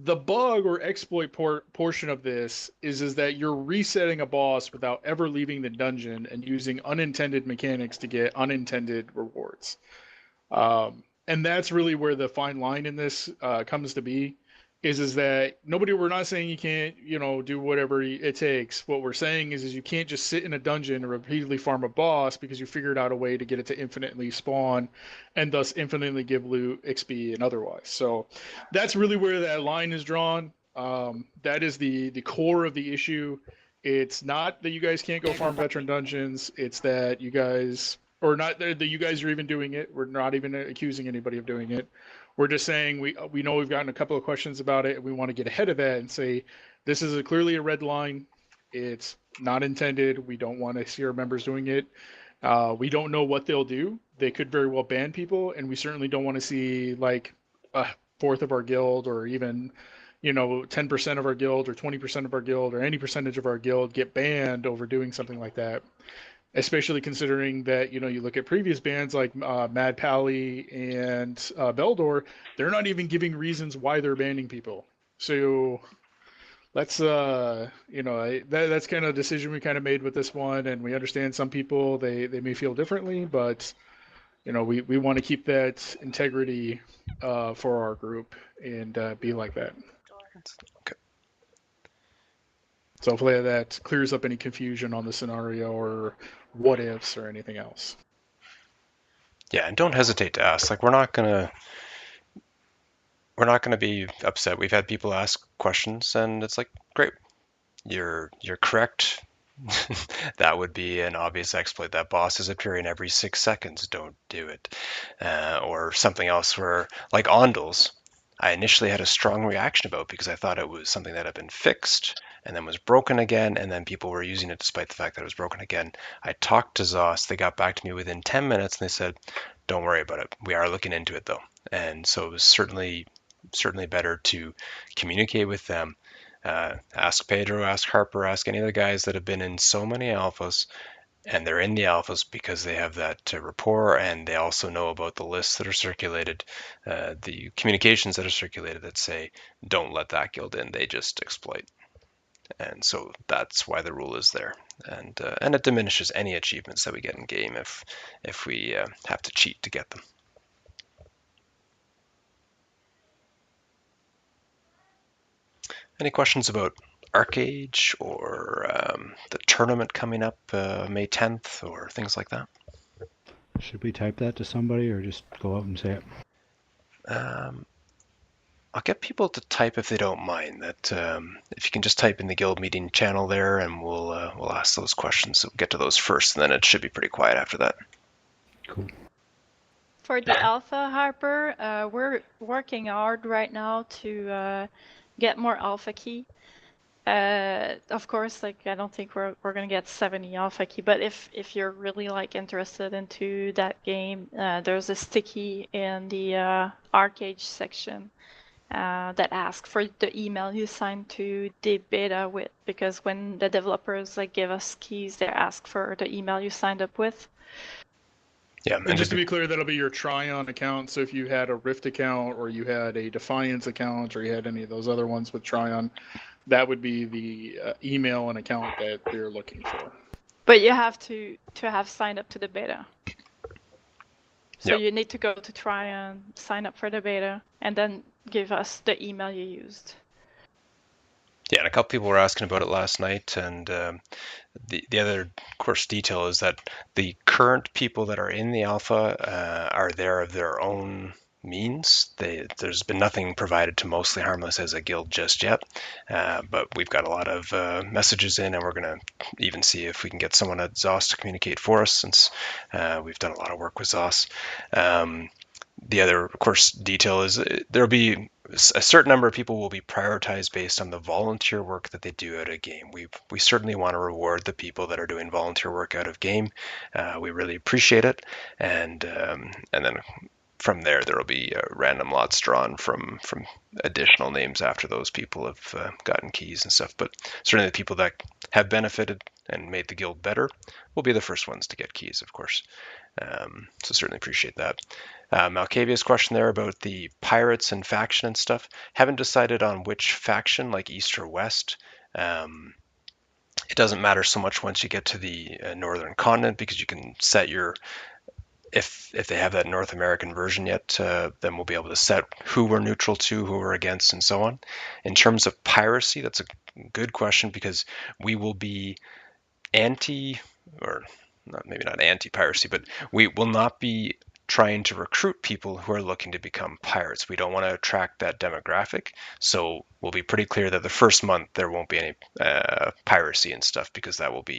the bug or exploit portion of this is that you're resetting a boss without ever leaving the dungeon and using unintended mechanics to get unintended rewards. And that's really where the fine line in this comes to be. Is that we're not saying you can't, do whatever it takes. What we're saying is you can't just sit in a dungeon and repeatedly farm a boss because you figured out a way to get it to infinitely spawn and thus infinitely give loot, XP, and otherwise. So that's really where that line is drawn. That is the core of the issue. It's not that you guys can't go farm veteran dungeons. It's that you guys, or not that you guys are even doing it. We're not even accusing anybody of doing it. We're just saying we know we've gotten a couple of questions about it, and we want to get ahead of that and say this is clearly a red line. It's not intended. We don't want to see our members doing it. We don't know what they'll do. They could very well ban people, and we certainly don't want to see like a fourth of our guild, or even 10% of our guild, or 20% of our guild, or any percentage of our guild get banned over doing something like that. Especially considering that you look at previous bans like Mad Pally and Beldor, they're not even giving reasons why they're banning people. So that's that's kind of a decision we kind of made with this one, and we understand some people they may feel differently, but we want to keep that integrity for our group and be like that. Okay. So hopefully that clears up any confusion on the scenario or what ifs or anything else. Yeah, and don't hesitate to ask. Like we're not gonna be upset. We've had people ask questions, and it's like, great, you're correct. That would be an obvious exploit. That boss is appearing every 6 seconds. Don't do it. Or something else where, like Ondals, I initially had a strong reaction about because I thought it was something that had been fixed and then was broken again, and then people were using it despite the fact that it was broken again. I talked to ZOS. They got back to me within 10 minutes, and they said, don't worry about it. We are looking into it, though. And so it was certainly better to communicate with them. Ask Pedro, ask Harper, ask any of the guys that have been in so many alphas, and they're in the alphas because they have that rapport, and they also know about the lists that are circulated, the communications that are circulated that say, don't let that guild in, they just exploit. And so that's why the rule is there. And it diminishes any achievements that we get in game if we have to cheat to get them. Any questions about Arcage or the tournament coming up May 10th or things like that? Should we type that to somebody or just go up and say it? I'll get people to type if they don't mind. That if you can just type in the guild meeting channel there, and we'll ask those questions. We'll get to those first, and then it should be pretty quiet after that. Cool. For the alpha, Harper, we're working hard right now to get more alpha key. Of course, like I don't think we're gonna get 70 alpha key, but if you're really like interested into that game, there's a sticky in the Arcage section that asks for the email you signed to the beta with, because when the developers like give us keys, they ask for the email you signed up with. Yeah, and just to be clear, that'll be your Tryon account. So if you had a Rift account, or you had a Defiance account, or you had any of those other ones with Tryon, that would be the email and account that they're looking for. But you have to have signed up to the beta. So Yep. you need to go to Tryon, sign up for the beta, and then give us the email you used. Yeah, and a couple people were asking about it last night, and the other, of course, detail is that the current people that are in the alpha are there of their own means. There's been nothing provided to Mostly Harmless as a guild just yet, but we've got a lot of messages in, and we're going to even see if we can get someone at ZOS to communicate for us, since we've done a lot of work with ZOS. The other, of course, detail is there'll be a certain number of people will be prioritized based on the volunteer work that they do out of game. We certainly want to reward the people that are doing volunteer work out of game. We really appreciate it, and then from there will be random lots drawn from additional names after those people have gotten keys and stuff. But certainly the people that have benefited and made the guild better will be the first ones to get keys, of course. So certainly appreciate that. Malkavia's question there about the pirates and faction and stuff. Haven't decided on which faction, like East or West. It doesn't matter so much once you get to the northern continent, because you can set your, if they have that North American version yet, then we'll be able to set who we're neutral to, who we're against, and so on. In terms of piracy, that's a good question, because we will be maybe not anti-piracy, but we will not be trying to recruit people who are looking to become pirates. We don't want to attract that demographic, so we'll be pretty clear that the first month there won't be any piracy and stuff, because that would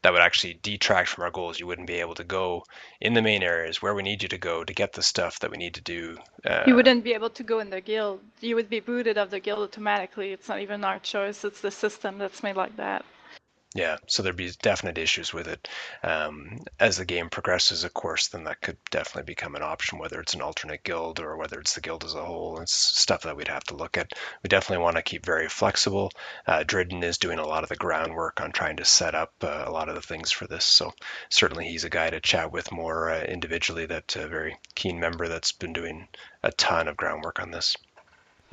actually detract from our goals. You wouldn't be able to go in the main areas where we need you to go to get the stuff that we need to do. You wouldn't be able to go in the guild. You would be booted of the guild automatically. It's not even our choice. It's the system that's made like that. Yeah, so there'd be definite issues with it. As the game progresses, of course, then that could definitely become an option, whether it's an alternate guild or whether it's the guild as a whole. It's stuff that we'd have to look at. We definitely want to keep very flexible. Dridden is doing a lot of the groundwork on trying to set up a lot of the things for this, so certainly he's a guy to chat with more individually. That very keen member that's been doing a ton of groundwork on this.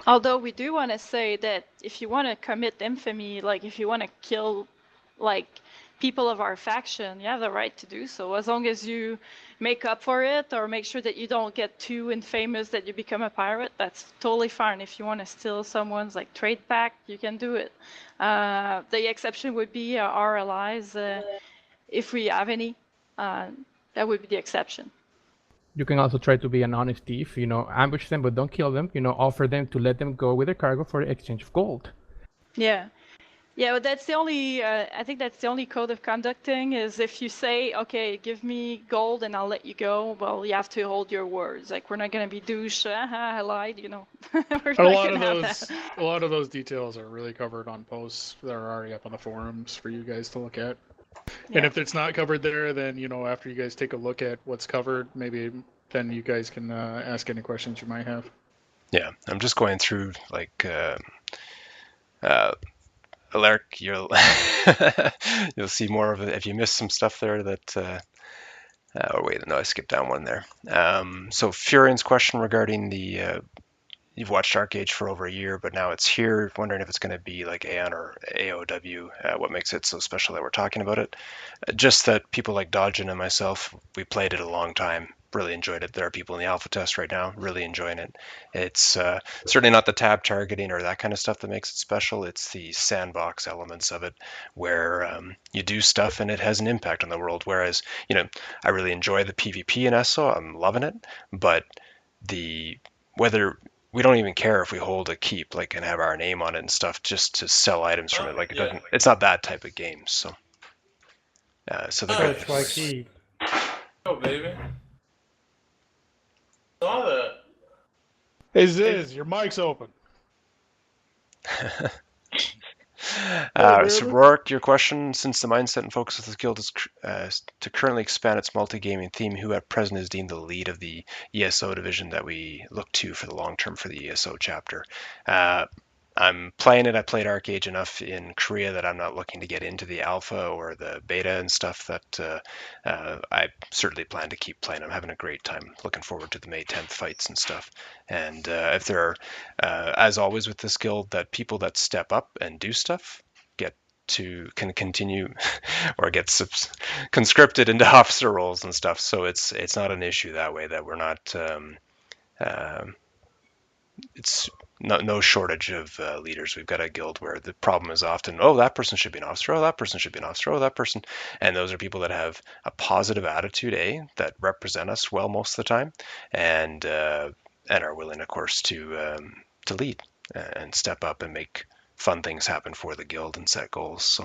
Although we do want to say that if you want to commit infamy, like if you want to kill like people of our faction, you have the right to do so, as long as you make up for it or make sure that you don't get too infamous that you become a pirate. That's totally fine. If you want to steal someone's like trade pack, you can do it. The exception would be our allies, if we have any. That would be the exception. You can also try to be an honest thief, ambush them, but don't kill them, offer them to let them go with their cargo for exchange of gold. Yeah. Yeah, but that's the only, I think that's the only code of conduct thing, is if you say, okay, give me gold and I'll let you go, well, you have to hold your words. Like, we're not going to be douche, I lied, A lot of those details are really covered on posts that are already up on the forums for you guys to look at. Yeah. And if it's not covered there, then, after you guys take a look at what's covered, maybe then you guys can ask any questions you might have. Yeah, I'm just going through, like, Alaric, you'll see more of it if you missed some stuff there that oh wait, no, I skipped down one there. So Furian's question regarding the you've watched Dark Age for over a year, but now it's here, wondering if it's going to be like Aeon or AOW, what makes it so special that we're talking about it. Just that people like Dodgen and myself, we played it a long time, really enjoyed it. There are people in the alpha test right now really enjoying it. It's certainly not the tab targeting or that kind of stuff that makes it special. It's the sandbox elements of it, where you do stuff and it has an impact on the world. Whereas, I really enjoy the PvP in ESO, I'm loving it, but whether we don't even care if we hold a keep, like, and have our name on it and stuff, just to sell items from it. Like, it's not that type of game. So, so the good. Try key. Oh, baby. Saw that. Hey, Ziz, your mic's open. So Rourke, your question: since the mindset and focus of the guild is to currently expand its multi-gaming theme, who at present is deemed the lead of the ESO division that we look to for the long term for the ESO chapter? I'm playing it. I played Dark Age enough in Korea that I'm not looking to get into the alpha or the beta and stuff. That I certainly plan to keep playing. I'm having a great time. Looking forward to the May 10th fights and stuff. And if there are, as always with this guild, that people that step up and do stuff can continue or get conscripted into officer roles and stuff. So it's not an issue that way. That we're not. It's no shortage of leaders. We've got a guild where the problem is often, oh, that person should be an officer, oh, that person should be an officer, oh, that person. And those are people that have a positive attitude, that represent us well most of the time, and are willing, of course, to lead and step up and make fun things happen for the guild and set goals. So.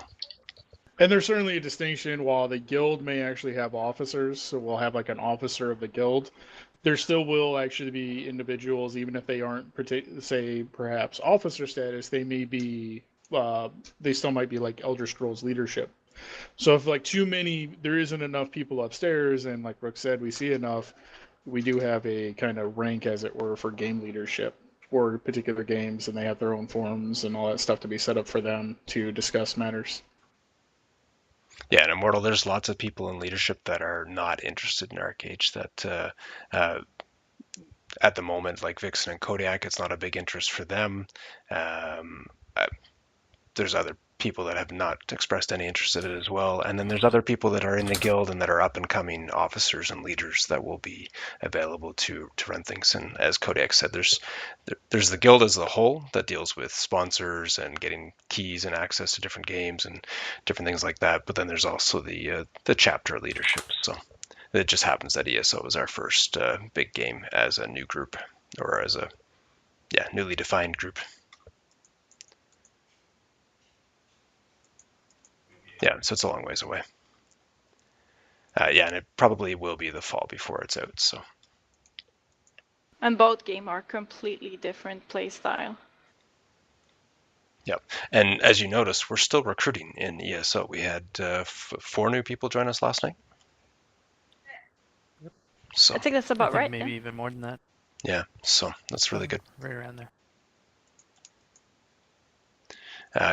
And there's certainly a distinction. While the guild may actually have officers, so we'll have like an officer of the guild, there still will actually be individuals, even if they aren't, say, perhaps officer status, they may be, they still might be like Elder Scrolls leadership. So if like there isn't enough people upstairs, and like Rook said, we see enough, we do have a kind of rank, as it were, for game leadership for particular games, and they have their own forums and all that stuff to be set up for them to discuss matters. Yeah, in Immortal, there's lots of people in leadership that are not interested in Arcade. That at the moment, like Vixen and Kodiak, it's not a big interest for them. There's other people that have not expressed any interest in it as well. And then there's other people that are in the guild and that are up and coming officers and leaders that will be available to run things. And as Kodiak said, there's the guild as a whole that deals with sponsors and getting keys and access to different games and different things like that. But then there's also the chapter leadership. So it just happens that ESO is our first big game as a new group, or as a newly defined group. Yeah, so it's a long ways away. And it probably will be the fall before it's out. So. And both games are completely different play style. Yep, and as you notice, we're still recruiting in ESO. We had 4 new people join us last night. Yep. So I think that's about right. Maybe even more than that. Yeah, so that's really good. Right around there.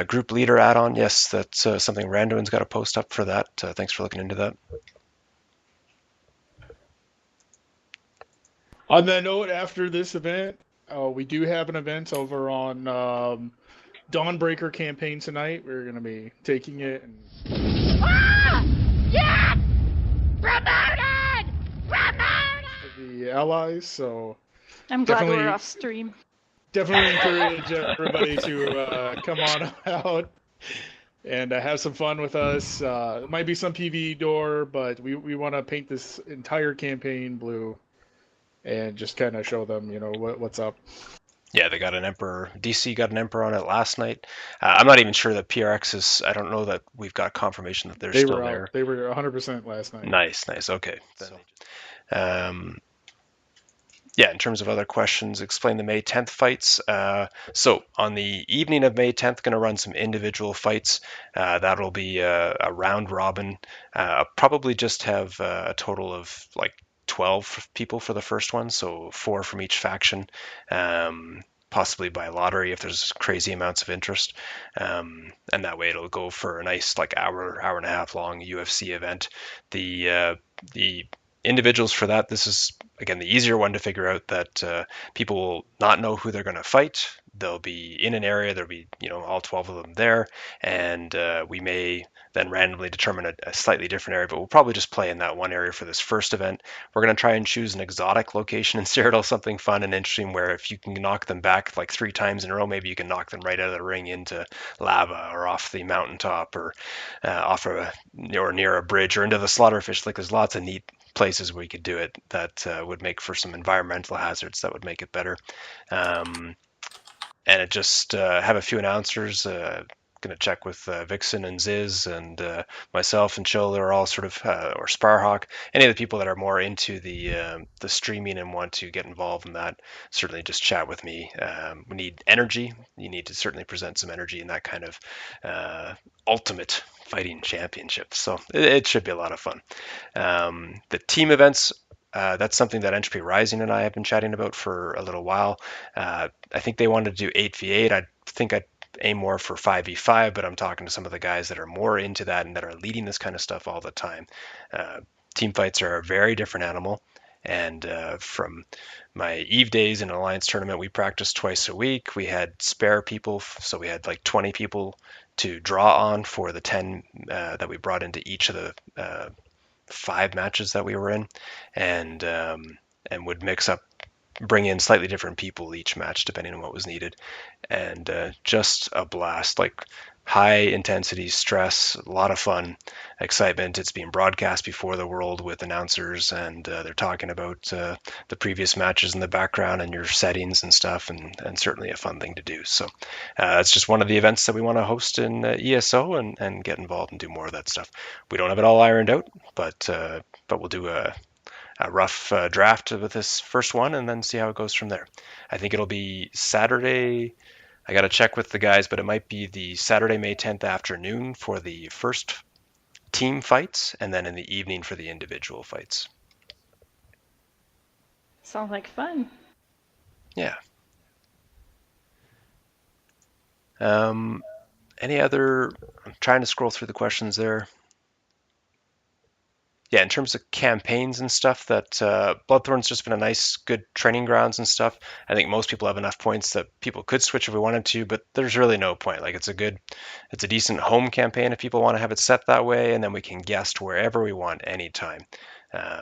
Group leader add-on, yes, that's something Randuin's got a post up for that. Thanks for looking into that. On that note, after this event, we do have an event over on Dawnbreaker campaign tonight. We're going to be taking it and... Yes! Promoted! Promoted! The allies, so... I'm glad we're off stream. Definitely encourage everybody to come on out and have some fun with us. It might be some PvE door, but we want to paint this entire campaign blue and just kind of show them, what's up. Yeah, they got an Emperor. DC got an Emperor on it last night. I'm not even sure that PRX is. I don't know that we've got confirmation that they're still there. They were 100% last night. Nice. Okay. Yeah, in terms of other questions, explain the May 10th fights. So on the evening of May 10th, going to run some individual fights. That'll be a round robin. I'll probably just have a total of like 12 people for the first one, so 4 from each faction, possibly by lottery if there's crazy amounts of interest. And that way it'll go for a nice like hour and a half long UFC event. The individuals for that, this is again the easier one to figure out, that people will not know who they're going to fight. They'll be in an area, there'll be all 12 of them there, and we may then randomly determine a slightly different area, but we'll probably just play in that one area for this first event. We're going to try and choose an exotic location in Cyrodiil, something fun and interesting, where if you can knock them back like 3 times in a row, maybe you can knock them right out of the ring into lava or off the mountaintop or off or near a bridge or into the slaughterfish. Like there's lots of neat places where you could do it that would make for some environmental hazards that would make it better. And it just have a few announcers. Going to check with Vixen and Ziz and myself and Chill. They're all sort of, or Sparhawk, any of the people that are more into the streaming and want to get involved in that, certainly just chat with me. We need energy. You need to certainly present some energy in that kind of ultimate fighting championship. So it should be a lot of fun. The team events, that's something that Entropy Rising and I have been chatting about for a little while. I think they wanted to do 8v8. I think I'd aim more for 5v5, but I'm talking to some of the guys that are more into that and that are leading this kind of stuff all the time. Team fights are a very different animal. And from my Eve days in an Alliance tournament, we practiced twice a week. We had spare people, so we had like 20 people to draw on for the 10 that we brought into each of the 5 matches that we were in, and would bring in slightly different people each match depending on what was needed, and just a blast. Like high intensity stress, a lot of fun, excitement. It's being broadcast before the world with announcers, and they're talking about the previous matches in the background and your settings and stuff, and certainly a fun thing to do. So it's just one of the events that we want to host in ESO and get involved and do more of that stuff. We don't have it all ironed out, but we'll do a rough draft with this first one and then see how it goes from there. I think it'll be Saturday. I got to check with the guys, but it might be the Saturday, May 10th afternoon for the first team fights, and then in the evening for the individual fights. Sounds like fun. Yeah. Any other? I'm trying to scroll through the questions there. Yeah, in terms of campaigns and stuff, that Bloodthorn's just been a nice, good training grounds and stuff. I think most people have enough points that people could switch if we wanted to, but there's really no point. Like it's a decent home campaign if people want to have it set that way, and then we can guest wherever we want anytime.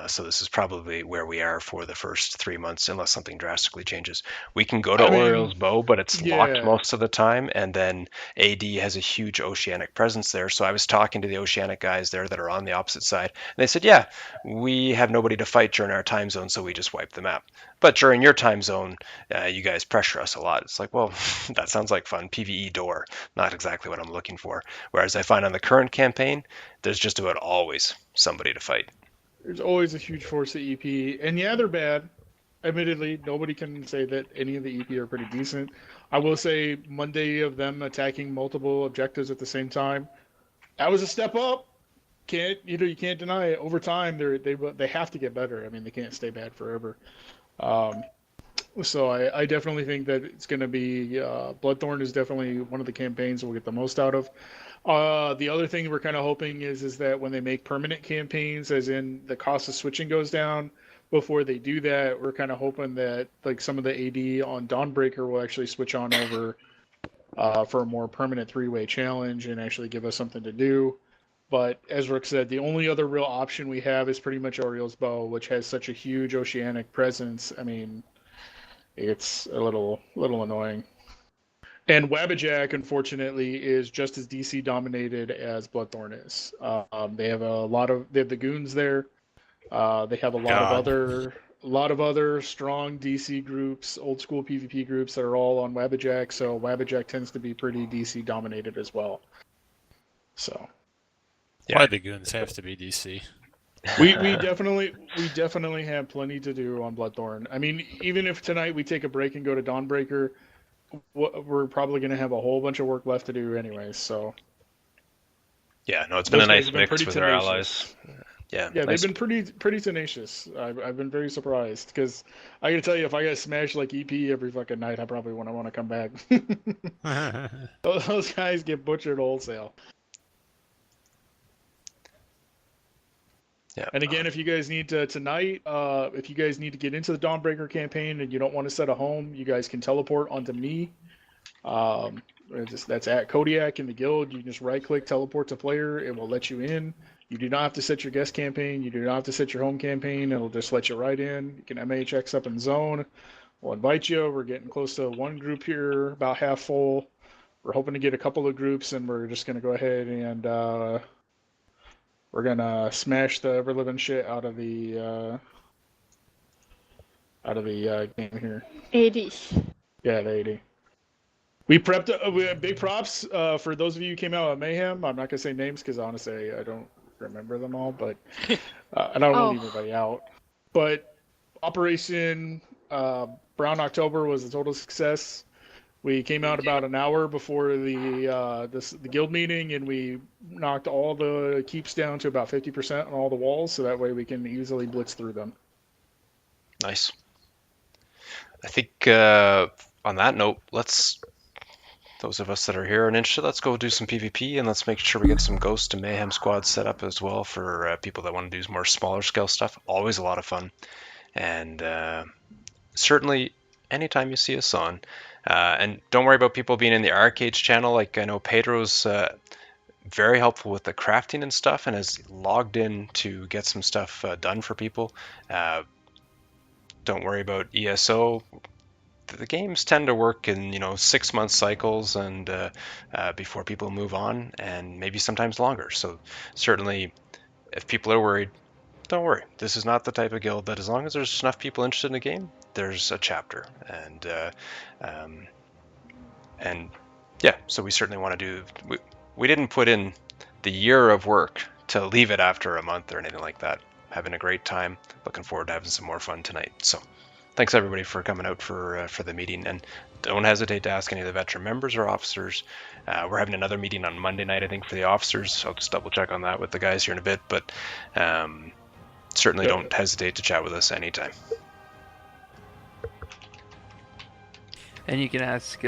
So this is probably where we are for the first 3 months, unless something drastically changes. We can go to Oriel's Bow, but it's locked most of the time, and then AD has a huge oceanic presence there. So I was talking to the oceanic guys there that are on the opposite side, and they said, yeah, we have nobody to fight during our time zone, so we just wipe the map. But during your time zone, you guys pressure us a lot. It's like, well, that sounds like fun. PvE door, not exactly what I'm looking for. Whereas I find on the current campaign, there's just about always somebody to fight. There's always a huge force of EP, and yeah, they're bad. Admittedly, nobody can say that any of the EP are pretty decent. I will say Monday of them attacking multiple objectives at the same time, that was a step up. You can't deny it. Over time, they have to get better. I mean, they can't stay bad forever. So I definitely think that it's going to be Bloodthorn is definitely one of the campaigns we'll get the most out of. The other thing we're kind of hoping is that when they make permanent campaigns, as in the cost of switching goes down, before they do that, we're kind of hoping that like some of the AD on Dawnbreaker will actually switch on over for a more permanent 3-way challenge and actually give us something to do. But as Rook said, the only other real option we have is pretty much Oriel's Bow, which has such a huge oceanic presence. I mean, it's a little annoying. And Wabbajack, unfortunately, is just as DC dominated as Bloodthorn is. They have the goons there. They have a lot of other strong DC groups, old school PvP groups that are all on Wabbajack. So Wabbajack tends to be pretty DC dominated as well. So. Yeah. Why the goons have to be DC? We definitely have plenty to do on Bloodthorn. I mean, even if tonight we take a break and go to Dawnbreaker, we're probably going to have a whole bunch of work left to do anyways. So. Yeah, no, it's been a nice mix with our allies. Yeah, nice. They've been pretty tenacious. I've been very surprised because I gotta tell you, if I got smashed like EP every fucking night, I probably wouldn't want to come back. Those guys get butchered wholesale. Yeah. And again, if you guys need to tonight, if you guys need to get into the Dawnbreaker campaign and you don't want to set a home, you guys can teleport onto me. That's at Kodiak in the guild. You can just right-click, teleport to player. It will let you in. You do not have to set your guest campaign. You do not have to set your home campaign. It'll just let you right in. You can MHX up in zone. We'll invite you. We're getting close to one group here, about half full. We're hoping to get a couple of groups, and we're just going to go ahead and we're going to smash the ever-living shit out of the game here. 80. Yeah, the 80. We prepped. We had big props for those of you who came out of Mayhem. I'm not gonna say names because honestly, I don't remember them all. But I don't want to leave anybody out. But Operation Brown October was a total success. We came out about an hour before the guild meeting, and we knocked all the keeps down to about 50% on all the walls, so that way we can easily blitz through them. Nice. I think on that note, those of us that are here and interested, let's go do some PvP, and let's make sure we get some Ghost and Mayhem squads set up as well for people that want to do more smaller scale stuff. Always a lot of fun. And certainly anytime you see us on. And don't worry about people being in the arcades channel. Like I know Pedro's very helpful with the crafting and stuff and has logged in to get some stuff done for people. Don't worry about ESO. The games tend to work in 6-month cycles and before people move on, and maybe sometimes longer. So certainly if people are worried, don't worry. This is not the type of guild that as long as there's enough people interested in the game, there's a chapter. And yeah, so we certainly want to do, we didn't put in the year of work to leave it after a month or anything like that. Having a great time, looking forward to having some more fun tonight. So thanks everybody for coming out for the meeting, and don't hesitate to ask any of the veteran members or officers. We're having another meeting on Monday night, I think, for the officers. I'll just double check on that with the guys here in a bit, but certainly don't hesitate to chat with us anytime. And you can ask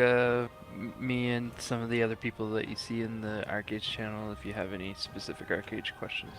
me and some of the other people that you see in the Arcades channel if you have any specific Arcades questions.